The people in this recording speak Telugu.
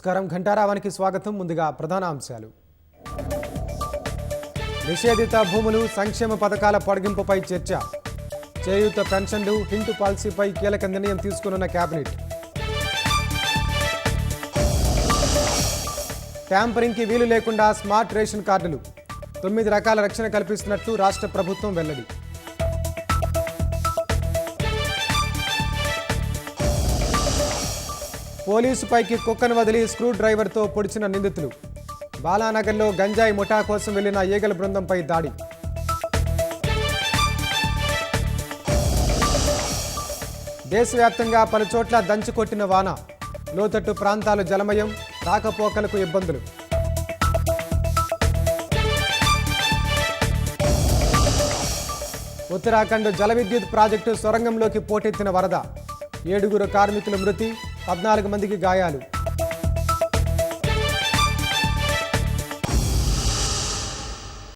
నమస్కారం ఘంటారావానికి స్వాగతం. ముందుగా ప్రధాన అంశాలు. నిషేధిత భూములు సంక్షేమ పథకాల పొడిగింపుపై చర్చ. చేయూత పెన్షన్లు హింటు పాలసీపై కీలక నిర్ణయం తీసుకున్న కేబినెట్. ట్యాంపరింగ్కి వీలు లేకుండా స్మార్ట్ రేషన్ కార్డులు 9 రకాల రక్షణ కల్పిస్తున్నట్లు రాష్ట్ర ప్రభుత్వం వెల్లడి. పోలీసుపైకి కుక్కను వదిలి స్క్రూ డ్రైవర్తో పొడిచిన నిందితులు. బాలానగర్లో గంజాయి ముఠా కోసం వెళ్లిన ఈగల బృందంపై దాడి. దేశవ్యాప్తంగా పలుచోట్ల దంచుకొట్టిన వాన. లోతట్టు ప్రాంతాలు జలమయం, రాకపోకలకు ఇబ్బందులు. ఉత్తరాఖండ్ జల విద్యుత్ ప్రాజెక్టు సొరంగంలోకి పోటెత్తిన వరద. 7 కార్మికుల మృతి, 14 మందికి గాయాలు.